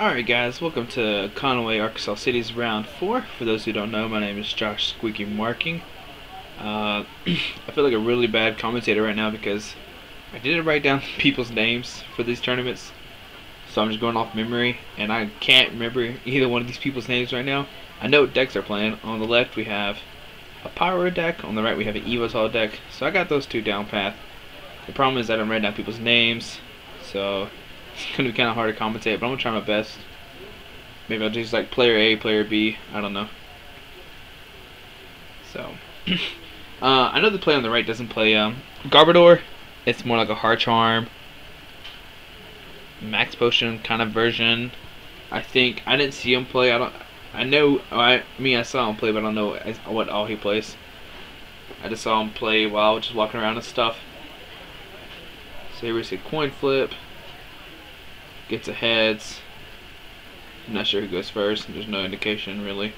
Alright guys, welcome to Conway Ark Cities round 4. For those who don't know, my name is Josh Squeaky Marking. I feel like a really bad commentator right now because I didn't write down people's names for these tournaments. So I'm just going off memory and I can't remember either one of these people's names right now. I know what decks are playing. On the left we have a Pyroar deck, on the right we have an Yveltal deck. So I got those two down pat. The problem is I don't write down people's names, so it's gonna be kind of hard to commentate, but I'm gonna try my best. Maybe I'll just like player A, player B. I don't know. So, I know the player on the right doesn't play Garbodor. It's more like a Heart Charm, Max Potion kind of version. I think I didn't see him play. I know. I saw him play, but I don't know what all he plays. I just saw him play while I was just walking around and stuff. So here we see coin flip. Gets a heads. I'm not sure who goes first. There's no indication really.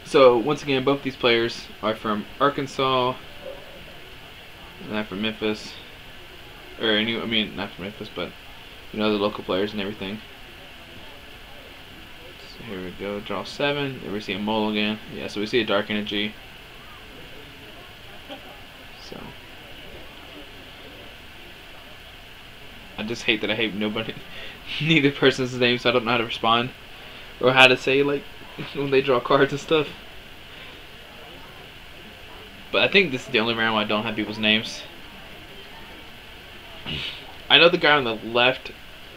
So once again, both these players are from Arkansas, and I'm from Memphis. Not from Memphis, but the local players and everything. So here we go. Draw 7. There we see a mulligan. Yeah, so we see a dark energy. So I just hate that I hate neither person's name, so I don't know how to respond or how to say like when they draw cards and stuff. But I think this is the only round where I don't have people's names. I know the guy on the left.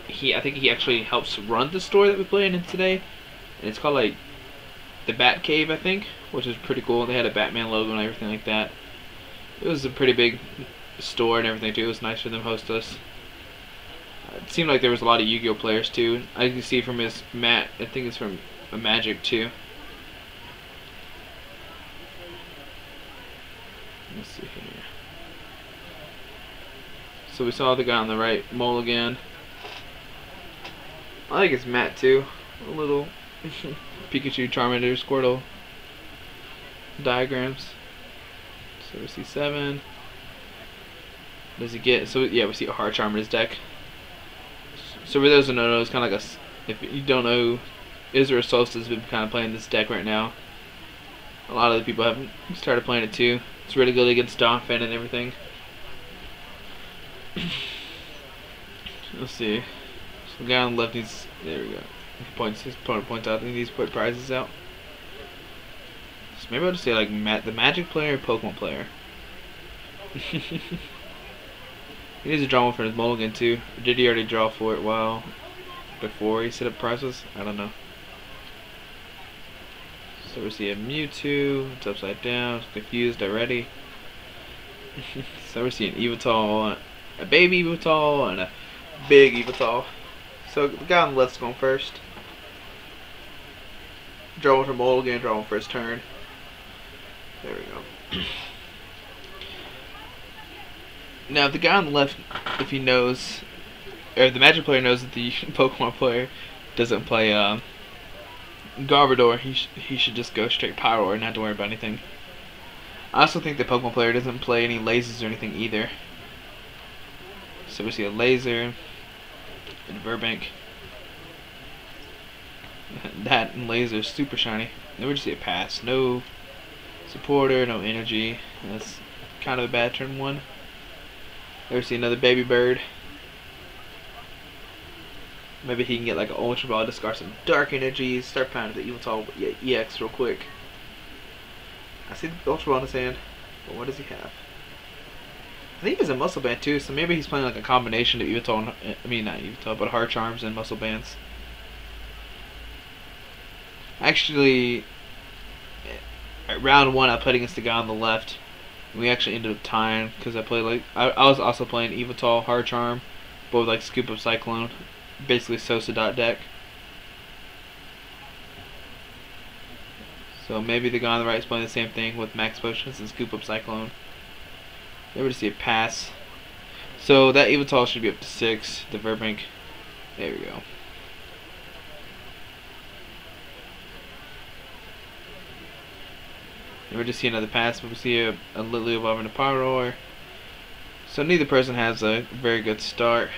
I think he actually helps run the store that we played in today, and it's called like the Bat Cave, I think, which is pretty cool. They had a Batman logo and everything like that. It was a pretty big store and everything too. It was nice for them to host us. It seemed like there was a lot of Yu-Gi-Oh players too. I can see from his mat. I think it's from a Magic too. Let's see here. So we saw the guy on the right, mulligan. I like his mat too. A little Pikachu, Charmander, Squirtle diagrams. So we see 7. Does he get? So yeah, we see a Heart Charm in his deck. So for those who don't know, it's kind of like if you don't know, Israel Solstice has been kind of playing this deck right now. A lot of the people have started playing it too. It's really good against Donphan and everything. Let's see. So the guy on the left needs. There we go. His opponent points out that he needs to put prizes out. So maybe I'll just say like the Magic player or Pokemon player. He needs to draw one for his mulligan too. Or did he already draw for it before he set up prizes? I don't know. So we see a Mewtwo. It's upside down. It's confused already. So we see an Yveltal, a baby Yveltal, and a big Yveltal. So the guy on the left's going first. Draw one for mulligan. Draw one for his turn. There we go. Now, if the guy on the left, if he knows, or if the Magic player knows that the Pokemon player doesn't play Garbodor, he should just go straight Pyroar and not have to worry about anything. I also think the Pokemon player doesn't play any lasers or anything either. So we see a laser and Burbank. That and laser is super shiny. Then we just see a pass. No supporter, no energy. That's kind of a bad turn 1. There we see another baby bird. Maybe he can get like an Ultra Ball, discard some dark energies, start pounding the Yveltal EX real quick. I see the Ultra Ball in his hand, but what does he have? I think he's a Muscle Band too, so maybe he's playing like a combination of Yveltal and, not Yveltal, but Heart Charms and Muscle Bands. Actually, at round 1 I played against the guy on the left. We actually ended up tying because I played like I was also playing Yveltal, Heart Charm, but with like Scoop Up Cyclone, basically Sosa dot deck. So maybe the guy on the right is playing the same thing with Max Potions and Scoop Up Cyclone. There we just see a pass. So that Yveltal should be up to 6. The Verbank. There we go. And we just see another pass, but we see a Lily above and a Pyroar. So neither person has a very good start.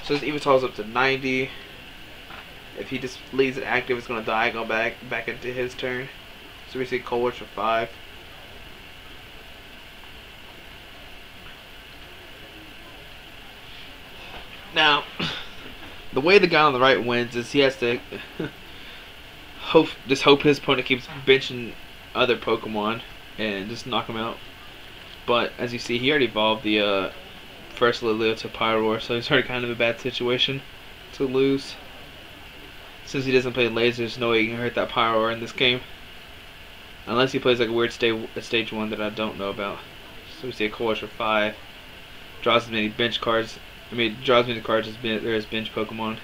So So his Yveltal's up to 90. If he just leaves it active, it's going to diagonal back into his turn. So we see Cold for 5. Now, the way the guy on the right wins is he has to hope his opponent keeps benching other Pokemon and just knock him out. But as you see, he already evolved the first Litleo to Pyroar, so he's already kind of a bad situation to lose. Since he doesn't play lasers, there's no way he can hurt that Pyroar in this game. Unless he plays like a weird stage 1 that I don't know about. So we see a Cold for 5. Draws as many bench cards. Draws as many cards as there is bench Pokemon.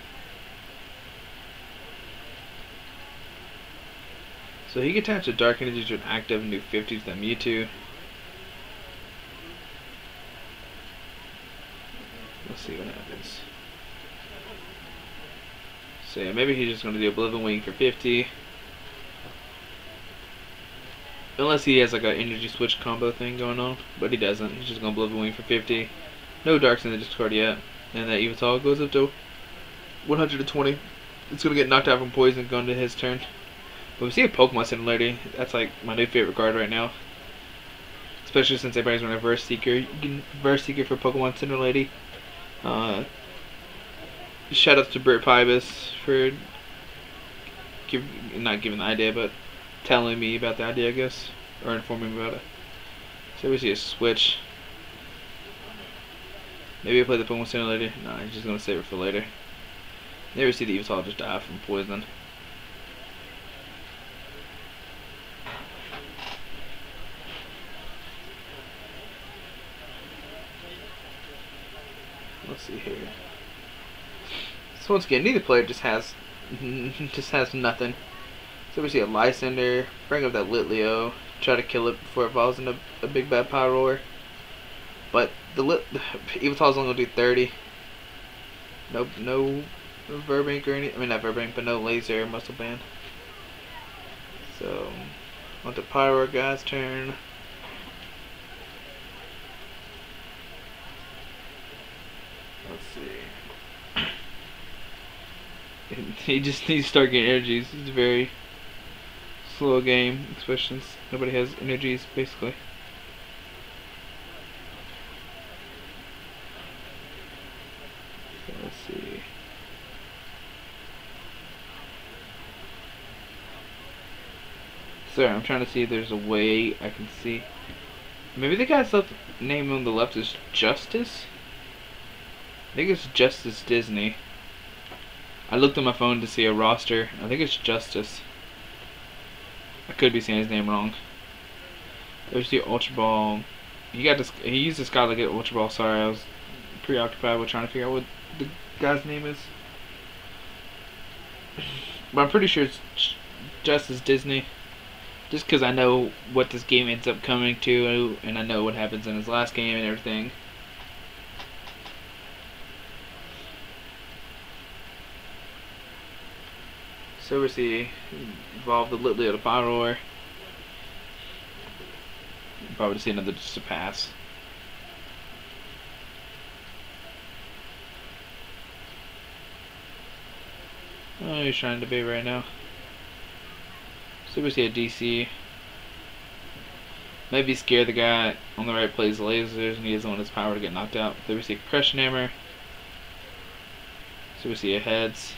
So he can attach a Dark Energy to an active and do 50 to that Mewtwo. Let's see what happens. So yeah, maybe he's just going to do Oblivion Wing for 50. Unless he has like an energy switch combo thing going on. But he doesn't. He's just going to Oblivion Wing for 50. No Darks in the discard yet. And that Yveltal goes up to 120. It's going to get knocked out from Poison going to his turn. But we see a Pokemon Similarity. That's like my new favorite card right now. Especially since everybody's running a Verse Seeker. You can Verse Seeker for Pokemon Similarity. Shout out to Bert Pybus for not giving the idea, but telling me about the idea, I guess, or informing me about it. So we see a switch. Maybe I play the Pokemon Simulator. No, he's just gonna save it for later. There we see the Yveltal just die from poison. Let's see here. So once again, neither player just has nothing. So we see a Lysander, bring up that Litleo, try to kill it before it evolves into a big bad Pyroar. But the Yveltal's only gonna do 30. No Verbank or any. I mean not Verbank, but no Laser or Muscle Band. So on the Pyroar guy's turn. Let's see. He just needs to start getting energies. It's a very slow game, especially since nobody has energies, basically. So let's see. Sorry, I'm trying to see if there's a way I can see. Maybe the guy's name on the left is Justice? I think it's Justice Disney. I looked on my phone to see a roster. I think it's Justice. I could be saying his name wrong. There's the Ultra Ball. He used this guy to get Ultra Ball. Sorry, I was preoccupied with trying to figure out what the guy's name is. But I'm pretty sure it's Justice Disney. Just because I know what this game ends up coming to, and I know what happens in his last game and everything. So we see evolve the Litleo to Pyroar. Probably see another just to pass. Oh, he's trying to bait right now. So we see a DC. Maybe scare the guy on the right plays lasers and he doesn't want his power to get knocked out. Then we see a Crushing Hammer. So we see a Heads.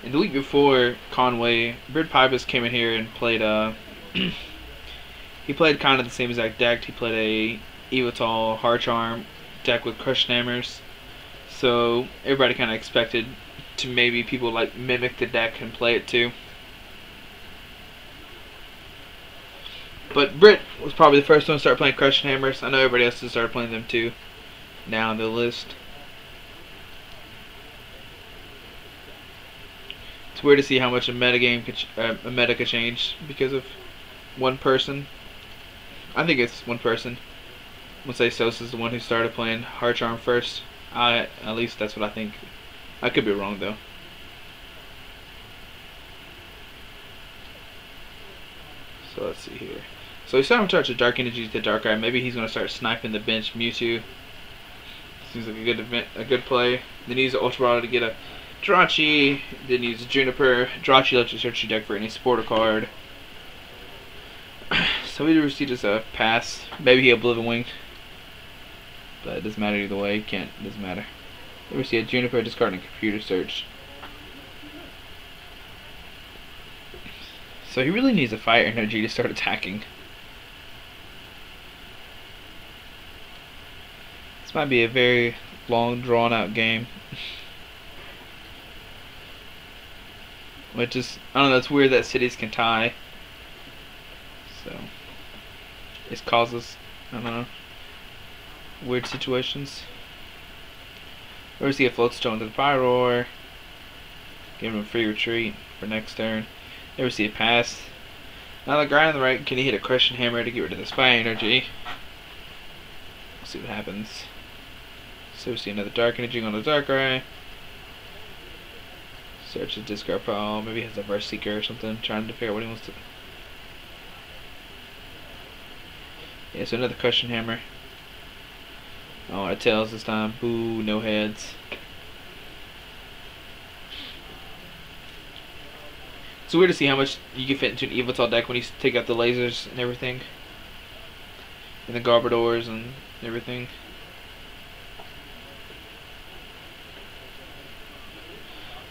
In the week before, Conway, Bird Pybus came in here and played he played kind of the same exact deck. He played a Yveltal Hard Charm deck with Crushing Hammers. So everybody kind of expected to maybe people like mimic the deck and play it too. But Britt was probably the first one to start playing Crushing Hammers. I know everybody else has started playing them too now on the list. It's weird to see how much a meta could change because of one person. I think it's one person. I'm gonna say Sosa's the one who started playing Hard Charm first. At least that's what I think. I could be wrong though. So let's see here. So he's starting to charge the Dark Energy to the Dark Eye. Maybe he's going to start sniping the bench Mewtwo. Seems like a good play. Then he uses Ultra Ball to get a Jirachi. Then he uses Juniper. Jirachi lets you search your deck for any supporter card. So we received just a pass. Maybe he Oblivion Wing. But it doesn't matter either way. It doesn't matter. Then we see a Juniper discarding Computer Search. So he really needs a Fire Energy to start attacking. This might be a very long, drawn-out game. Which is, I don't know, it's weird that cities can tie. So, it causes, I don't know, weird situations. Or we see a Floatstone to the Pyroar. Give him a free retreat for next turn. There we see a pass. Now the guy on the right, can he hit a Crushing Hammer to get rid of this Fire Energy? We'll see what happens. So we see another Dark Energy on the Dark Eye. Search the discard pile. Maybe he has a Verse Seeker or something, trying to figure out what he wants to. Yeah, so another Crushing Hammer. Oh, it tails this time. Boo, no heads. It's weird to see how much you can fit into an Yveltal deck when you take out the lasers and everything. And the Garbodors and everything.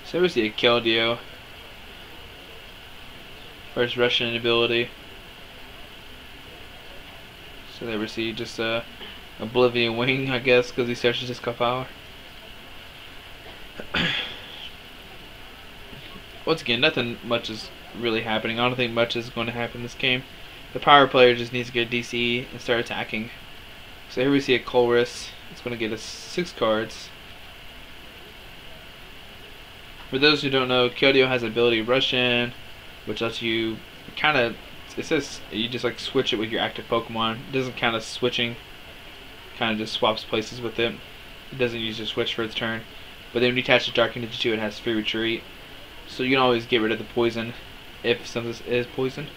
So we see a Keldeo. First Russian ability. So there we see just a Oblivion Wing, I guess, because he searches his power. Once again, nothing much is really happening. I don't think much is going to happen in this game. The power player just needs to get DC and start attacking. So here we see a Colress. It's going to get us 6 cards. For those who don't know, Keldeo has the ability Rush In, which lets you kind of, it says you just like switch it with your active Pokemon. It doesn't count as switching, kind of just swaps places with it. It doesn't use your switch for its turn. But then when you attach the Dark Energy to it, it has free retreat. So you can always get rid of the poison if something is poison.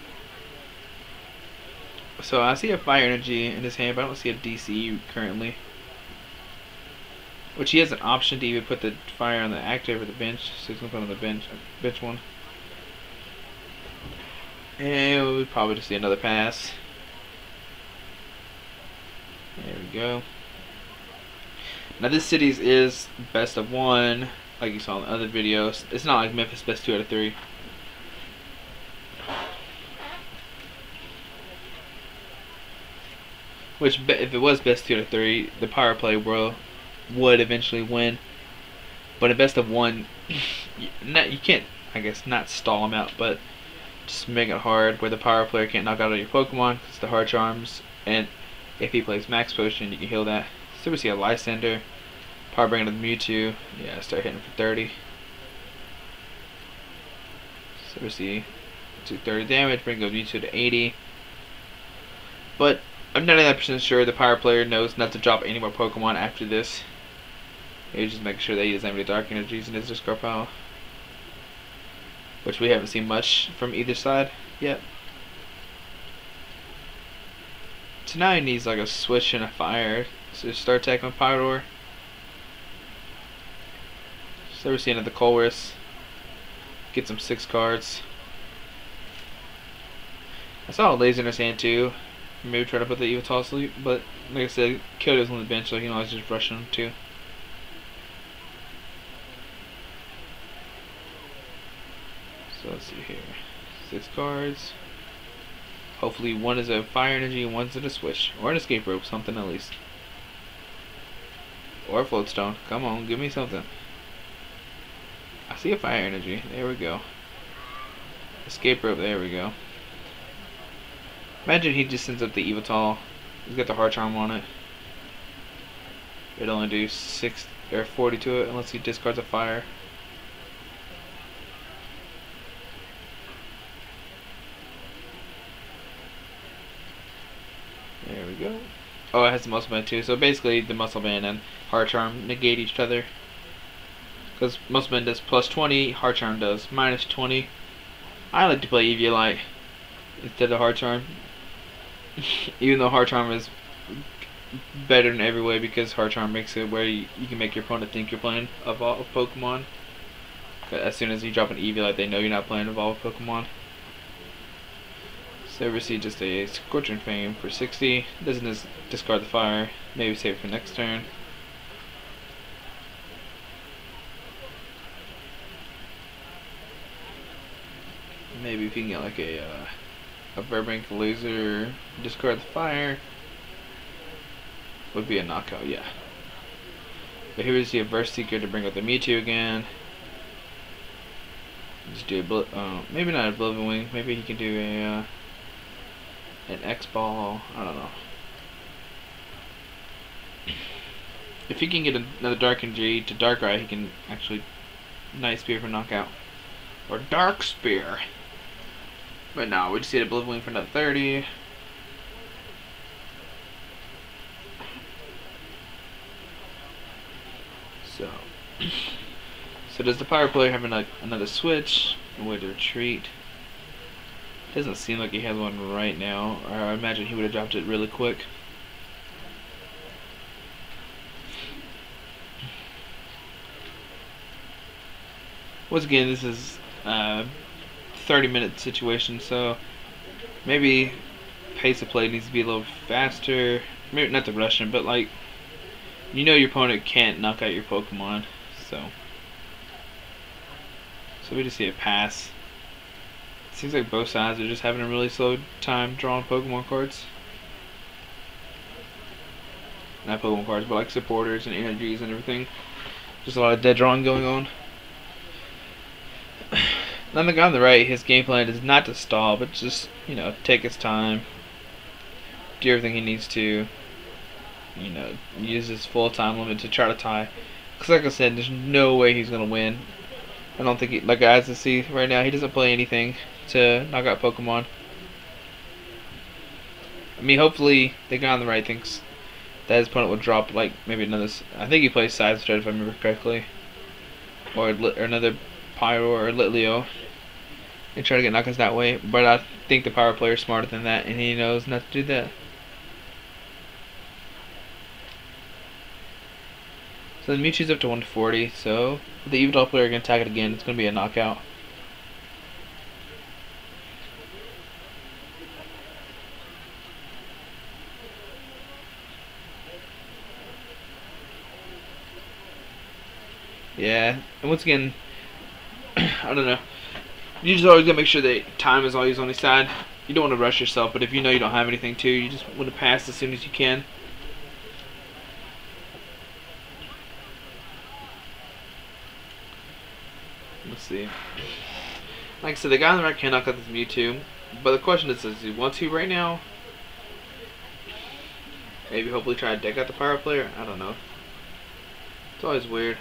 So I see a Fire Energy in his hand, but I don't see a DC currently. Which he has an option to even put the fire on the active or the bench, so he's gonna put it on the bench one. And we'll probably just see another pass. There we go. Now this cities is best of 1, like you saw in the other videos. It's not like Memphis best 2 out of 3. Which, if it was best 2 out of 3, the power play would eventually win. But in best of 1, you can't, I guess, not stall him out, but just make it hard where the power player can't knock out all your Pokemon because the Hard Charms, and if he plays Max Potion, you can heal that. So we see a Lysander, Power Bring to the Mewtwo, yeah, start hitting for 30. So we see 230 damage, bring the Mewtwo to 80. But I'm 99% sure the power player knows not to drop any more Pokemon after this. He's just making sure that he doesn't have any Dark Energies in his discard pile, which we haven't seen much from either side yet. So now he needs like a switch and a fire. So start attacking with Pyroar. So we're seeing at the Colress. Gets him 6 cards. I saw a laser in his hand too. Maybe try to put the Yveltal asleep, but like I said, Kyoto's on the bench, so he can always just rush him too. So let's see here. 6 cards. Hopefully one is a Fire Energy and one's a Swish. Or an Escape Rope, something at least. Or a Floatstone. Come on, give me something. I see a Fire Energy. There we go. Escape Rope, there we go. Imagine he just sends up the Yveltal. He's got the Hard Charm on it. It'll only do 6 or 40 to it unless he discards a fire. There we go. Oh, it has the Muscle Band too. So basically, the Muscle Band and Hard Charm negate each other. Because Muscle Band does plus 20, Hard Charm does minus 20. I like to play Yveltal instead of Hard Charm. Even though Hard Charm is better in every way because Hard Charm makes it where you can make your opponent think you're playing Evolved Pokemon. As soon as you drop an Eevee, like they know you're not playing Evolved Pokemon. So we see just a Scorching Fame for 60. Doesn't discard the fire. Maybe save it for next turn. Maybe if you can get like a Verbank Laser, discard the fire, would be a knockout, yeah. But here we see a Verse Seeker to bring out the Mewtwo again. Just do a maybe not a Oblivion Wing. Maybe he can do a an X-Ball. I don't know. If he can get another Dark Energy to Darkrai, he can actually Night Spear for knockout or Dark Spear. But no, we just get a Oblivion Wing for another 30. So does the Pyro player have another switch? A way to retreat? Doesn't seem like he has one right now. Or I imagine he would have dropped it really quick. Once again, this is a 30-minute situation, so maybe pace of play needs to be a little faster. Maybe not to rush him, but like, you know your opponent can't knock out your Pokemon, so we just see a pass. Seems like both sides are just having a really slow time drawing Pokemon cards. Not Pokemon cards, but like supporters and energies and everything. Just a lot of dead drawing going on. On the guy on the right, his game plan is not to stall, but just, you know, take his time, do everything he needs to, you know, use his full time limit to try to tie. Because like I said, there's no way he's going to win. I don't think, like as you see right now, he doesn't play anything to knock out Pokemon. I mean, hopefully the guy on the right thinks that his opponent will drop, like, maybe another, I think he plays Seismatoad if I remember correctly. Or another Pyroar or Litleo. And try to get knockouts that way. But I think the Pyro player is smarter than that, and he knows not to do that. So the Mewtwo's up to 140, so if the Yveltal player can attack it again, it's going to be a knockout. Yeah, and once again, I don't know. You just always gotta make sure that time is always on your side. You don't want to rush yourself, but if you know you don't have anything to, you just want to pass as soon as you can. Let's see. Like I said, the guy on the right can knock out this Mewtwo, but the question is, does he want to right now? Maybe hopefully try to deck out the Pyro player? I don't know. It's always weird.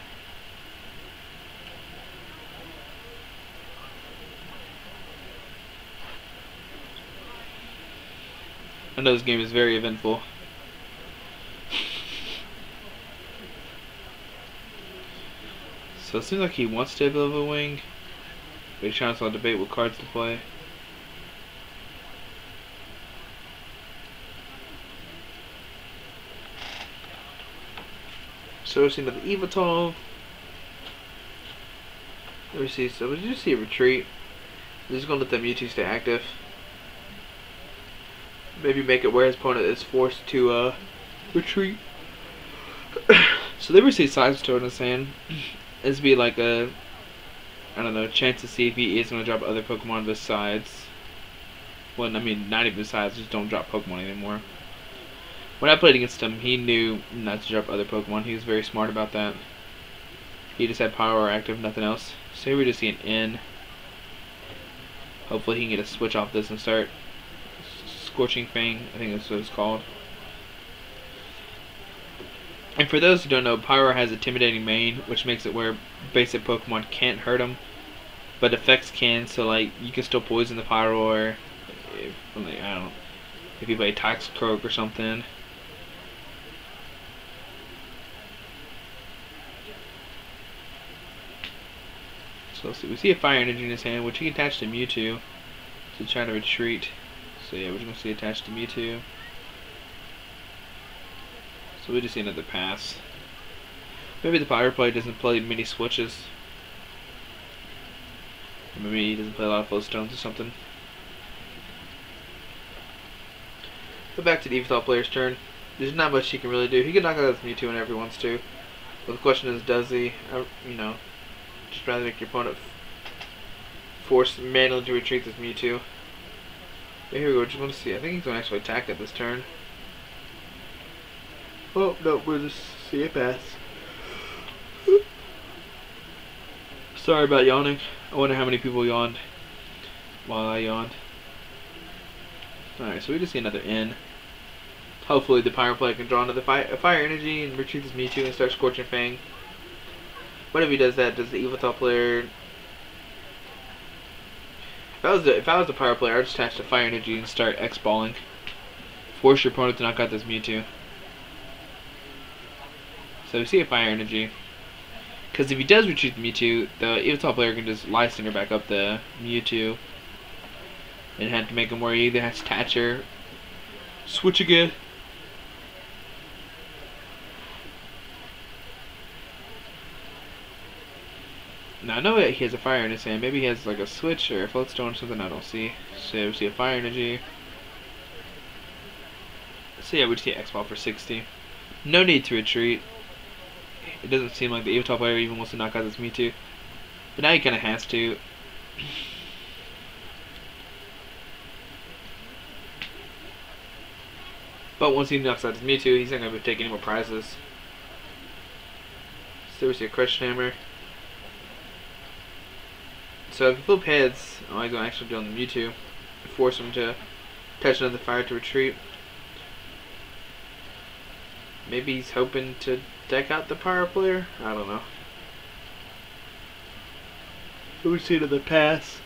I know this game is very eventful. So it seems like he wants to build a wing, but he's trying to debate what cards to play. So we're seeing the Yveltal. Let me see. So we just see a retreat. This is going to let the Mewtwo stay active. Maybe make it where his opponent is forced to retreat. So they receive Seismatoad in his hand. This would be like a, I don't know, chance to see if he is going to drop other Pokemon besides, well, I mean, not even besides, just don't drop Pokemon anymore. When I played against him, he knew not to drop other Pokemon. He was very smart about that. He just had Pyroar active, nothing else. So here we just see an N. Hopefully he can get a switch off this and start Scorching Fang, I think that's what it's called. And for those who don't know, Pyroar has Intimidating Mane, which makes it where basic Pokemon can't hurt him, but effects can. So like you can still poison the Pyroar if, like, I don't know, if you play Toxicroak or something. So let's see, we see a Fire Energy in his hand, which he can attach to Mewtwo to try to retreat. So yeah, we're just gonna see attached to Mewtwo. So we just see another pass. Maybe the Pyroar player doesn't play many switches. Or maybe he doesn't play a lot of flow stones or something. But back to the Yveltal player's turn. There's not much he can really do. He can knock out his Mewtwo whenever he wants to. But the question is, does he? You know, just rather make your opponent force manually to retreat this Mewtwo. But here we go. Just want to see. I think he's going to actually attack it this turn. Oh no, we'll just see it pass. Sorry about yawning. I wonder how many people yawned while I yawned. Alright, so we just see another N. Hopefully the Pyroar player can draw another fire energy and retreat this Mewtwo and start Scorching Fang. What if he does that? Does the Yveltal player... If I was the Pyroar player, I'd just attach the fire energy and start X-balling. Force your opponent to knock out this Mewtwo. So we see a fire energy. Because if he does retreat the Mewtwo, the Yveltal player can just Lysander back up the Mewtwo. And have to make him where he either has to attach or switch again. Now I know that he has a fire in his hand. Maybe he has like a switch or a float stone or something I don't see. So we see a fire energy. So yeah, we see X-Ball for 60. No need to retreat. It doesn't seem like the Yveltal player even wants to knock out this Mewtwo. But now he kinda has to. But once he knocks out his Mewtwo, he's not going to take any more prizes. So we see a Crush Hammer. So if you flip heads, all he's going to actually do on the Mewtwo, force him to touch another fire to retreat. Maybe he's hoping to deck out the Pyroar player? I don't know. So we see another pass.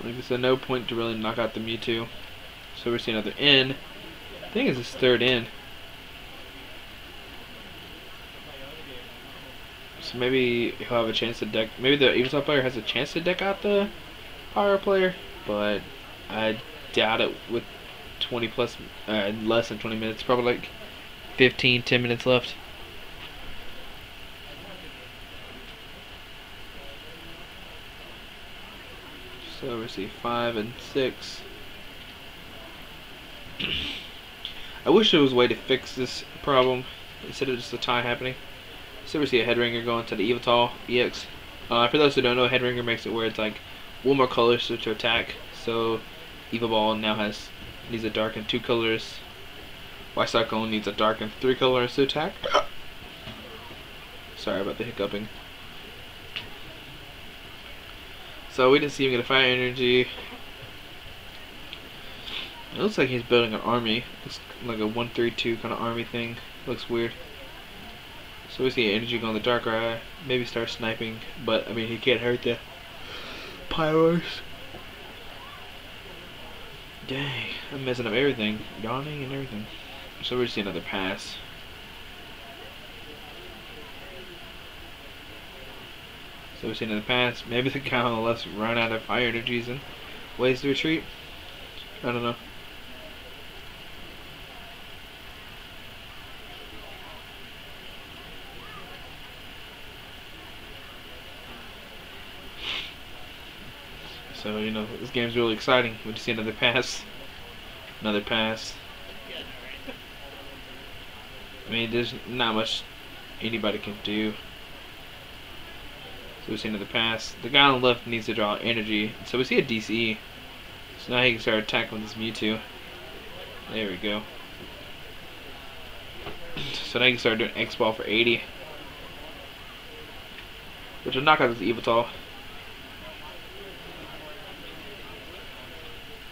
Like I said, no point to really knock out the Mewtwo. So we're seeing another N. I think it's his third N. So maybe he'll have a chance to deck. Maybe the Yveltal player has a chance to deck out the Pyroar player, but I doubt it with 20 plus, less than 20 minutes. Probably like 10 minutes left. So we see 5 and 6. I wish there was a way to fix this problem instead of just a tie happening. So we see a Headringer going to the Yveltal EX. For those who don't know, Headringer makes it where it's like one more color to attack. So Yveltal now needs a dark and 2 colors. White Cyclone needs a dark and 3 colors to attack. Sorry about the hiccuping. So we didn't see him get a fire energy. It looks like he's building an army. Looks like a 1-3-2 kind of army thing. Looks weird. So we see energy going to the Darkrai. Maybe start sniping, but I mean he can't hurt the Pyroars. Dang, I'm messing up everything. Yawning and everything. So we see another pass. So we see another pass. Maybe the guy on the left's run out of fire energies and ways to retreat. I don't know. So, you know, this game's really exciting. We just see another pass. Another pass. I mean, there's not much anybody can do. So we see another pass. The guy on the left needs to draw energy. So we see a DC. So now he can start attacking with this Mewtwo. There we go. So now he can start doing X-Ball for 80. Which will knock out this Yveltal.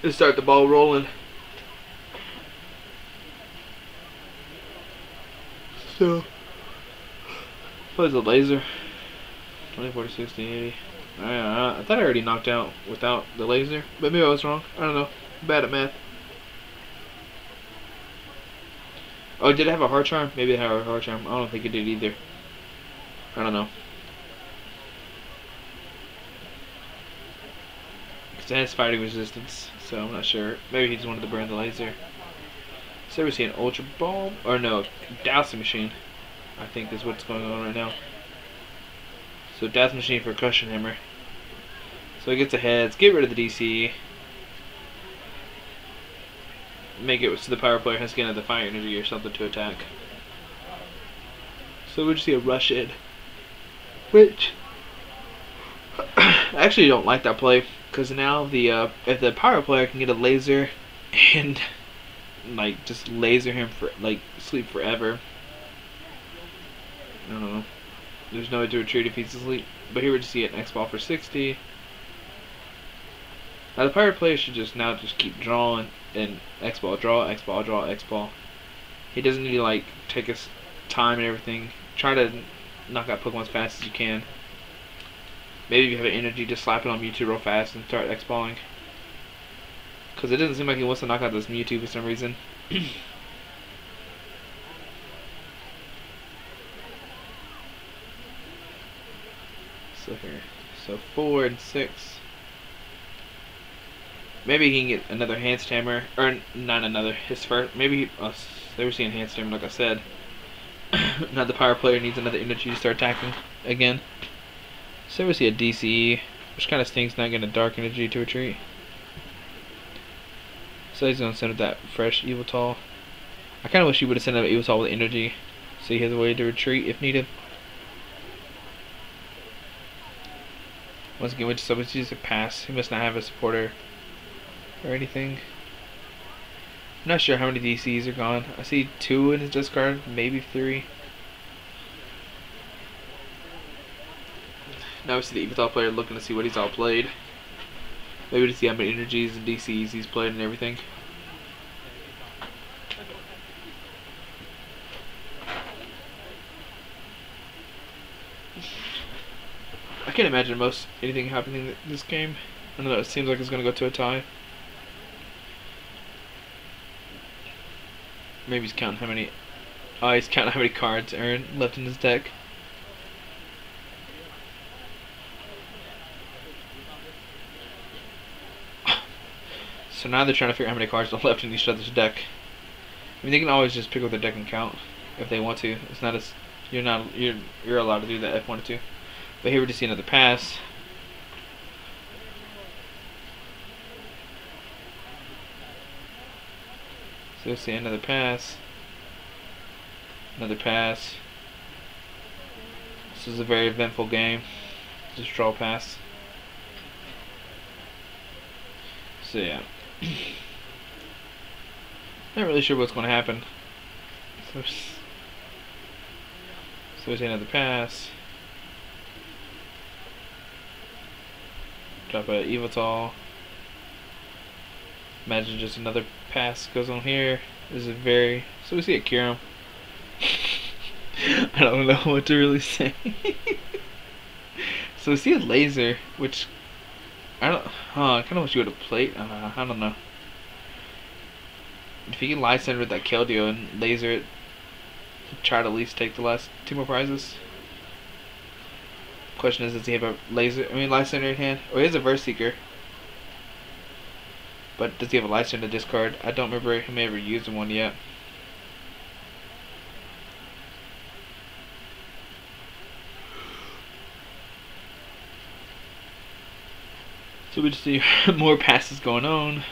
Let's start the ball rolling. So, plays a laser. 24 to 60, 80. I thought I already knocked out without the laser, but maybe I was wrong. I don't know. I'm bad at math. Oh, did it have a hard charm? Maybe it had a hard charm. I don't think it did either. I don't know. It has fighting resistance, so I'm not sure. Maybe he just wanted to burn the laser. So we see an Ultra Bomb, or no, Dowsing Machine, I think is what's going on right now. So Dowsing Machine for Crushing Hammer. So he gets ahead. Let's get rid of the DC. Make it so the Pyro player has to get another fire energy or something to attack. So we just see a rush in, which I actually don't like that play, because now the if the Pyro player can get a laser and like just laser him for like sleep forever, I don't know. There's no way to retreat if he's asleep. But here we just see an X ball for 60. Now the Pyro player should just keep drawing and X ball, draw, X ball, draw, X ball. He doesn't need to like take his time and everything. Try to knock out Pokemon as fast as you can. Maybe if you have an energy, just slap it on Mewtwo real fast and start X-balling. Because it doesn't seem like he wants to knock out this Mewtwo for some reason. So here, so 4 and 6. Maybe he can get another Hand Stammer, or not another. His first, maybe they were seeing Hand Stammer, like I said. Now the Pyro player needs another energy to start attacking again. So we see a DCE, which kind of stinks not getting a dark energy to retreat. So he's going to send up that fresh Yveltal. I kind of wish he would have sent up Yveltal with energy, so he has a way to retreat if needed. Once again, so it's just a pass. He must not have a supporter or anything. I'm not sure how many DCs are gone. I see 2 in his discard, maybe 3. Now we see the Yveltal player looking to see what he's all played. Maybe to see how many energies and DCs he's played and everything. I can't imagine anything happening in this game. I know it seems like it's going to go to a tie. Maybe he's counting how many. Oh, he's counting how many cards are left in his deck. So now they're trying to figure out how many cards are left in each other's deck. I mean, they can always just pick up their deck and count if they want to. It's not as you're allowed to do that if you wanted to. But here we just see another pass. So let's see another pass. Another pass. This is a very eventful game. Just draw pass. So yeah. Not really sure what's going to happen. So we see another pass. Drop a Yveltal. Imagine just another pass goes on here. This is very. So we see a Kyurem. I don't know what to really say. So we see a laser, which I kind of wish you would have played. I don't know. If you can Lysander with that Keldeo and laser it, try to at least take the last 2 more prizes. Question is, does he have a Lysander in hand? Or he has a Verse Seeker. But does he have a Lysander discard? I don't remember him ever using one yet. So we just see more passes going on.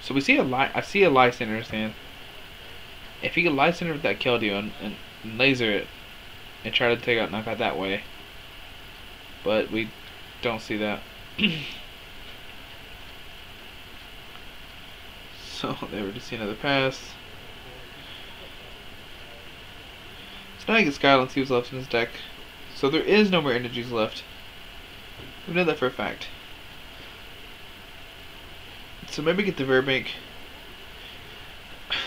So we see I see a Lysander in his hand. If he can Lysander with that Keldeo and laser it and try to knock out that way, but we don't see that. So there we just see another pass. So now he can Skyline see what's left in his deck. So there is no more energies left. We know that for a fact. So maybe get the Verbank.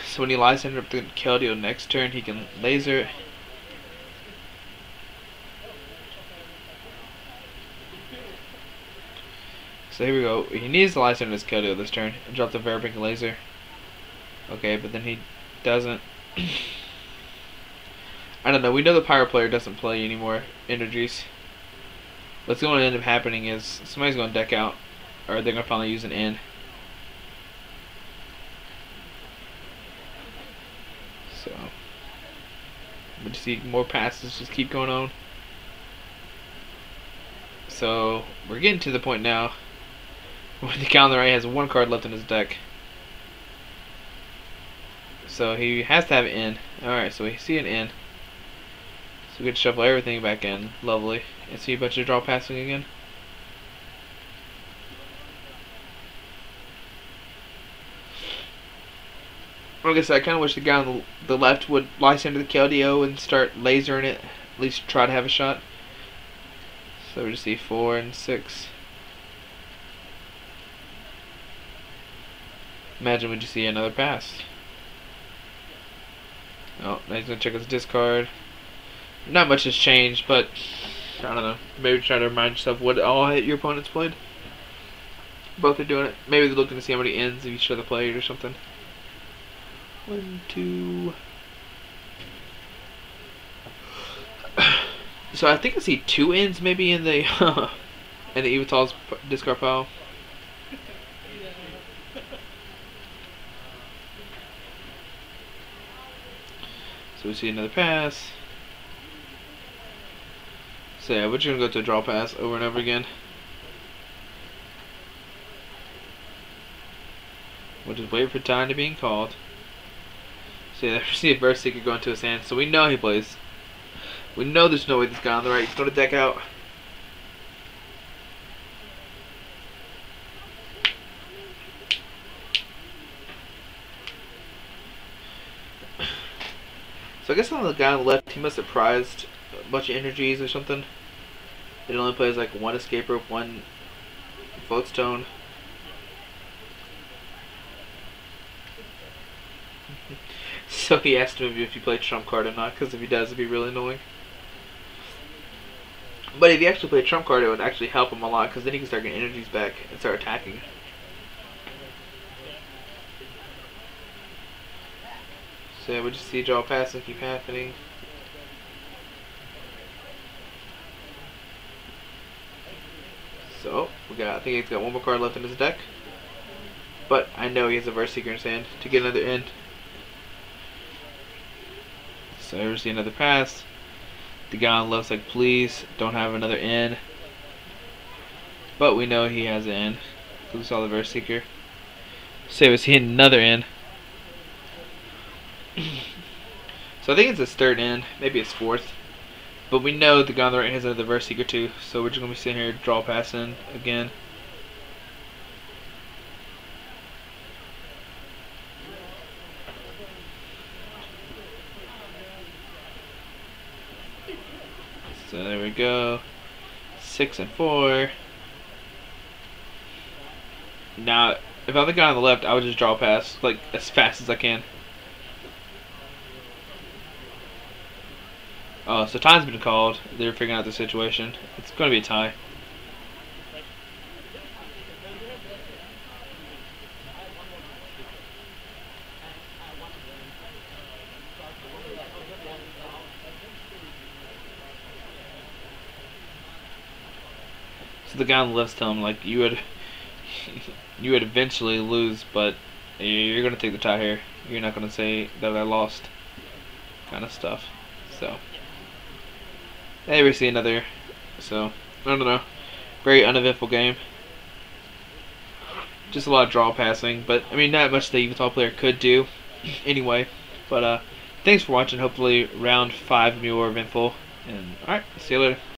So when he Lysander up the Keldeo next turn, he can laser it. So here we go. He needs to Lysander his Keldeo this turn and drop the Verbank laser. Okay, but then he doesn't. I don't know. We know the Pyro player doesn't play any more energies. what's going to end up happening is somebody's going to deck out, or they're going to finally use an in. So, but you see more passes just keep going on. So we're getting to the point now where the guy on the right has one card left in his deck. So he has to have an in. Alright, so we see an in. So we get to shuffle everything back in. Lovely. And see a bunch of draw passing again. Like I said, I kind of wish the guy on the left would lysander the KLDO and start lasering it. At least try to have a shot. So we just see 4 and 6. Imagine we just see another pass. Oh, now he's going to check his discard. Not much has changed, but I don't know. Maybe try to remind yourself what all hit your opponents played. Both are doing it. Maybe they're looking to see how many ends of each other played or something. 1, 2. So I think I see 2 ends maybe in the Yveltal's discard pile. So we see another pass. So yeah, we're just gonna go to a draw pass over and over again. We'll just wait for time to being called. So yeah, we see a Verse Seeker going to his hand, so we know he plays. We know there's no way this guy on the right is going to deck out. So I guess on the guy on the left, he must have prized a bunch of energies or something. It only plays like 1 escape rope, 1 float stone. So he asked him if he played trump card or not, because if he does, it'd be really annoying. But if he actually played trump card, it would actually help him a lot, because then he can start getting energies back and start attacking. So yeah, we just see draw pass and keep happening. So I think he's got 1 more card left in his deck. But I know he has a Verse Seeker in his hand to get another end. So we see another pass. The guy on the left's like, please don't have another in. But we know he has an in. We saw the Verse Seeker. So we see another in. So I think it's his 3rd in, maybe his 4th. But we know the guy on the right has another Verse Seeker too. So we're just gonna be sitting here draw passing again. So there we go. 6 and 4. Now, if I'm the guy on the left, I would just draw pass like as fast as I can. Oh, so time's been called. They're figuring out the situation. It's going to be a tie. So the guy on the left's telling him like you would eventually lose, but you're going to take the tie here. You're not going to say that I lost, kind of stuff. So. Hey, we see another. So, I don't know. Very uneventful game. Just a lot of draw passing. But, I mean, not much the Yveltal player could do anyway. But, thanks for watching. Hopefully, round 5 will be more eventful. And, alright, see you later.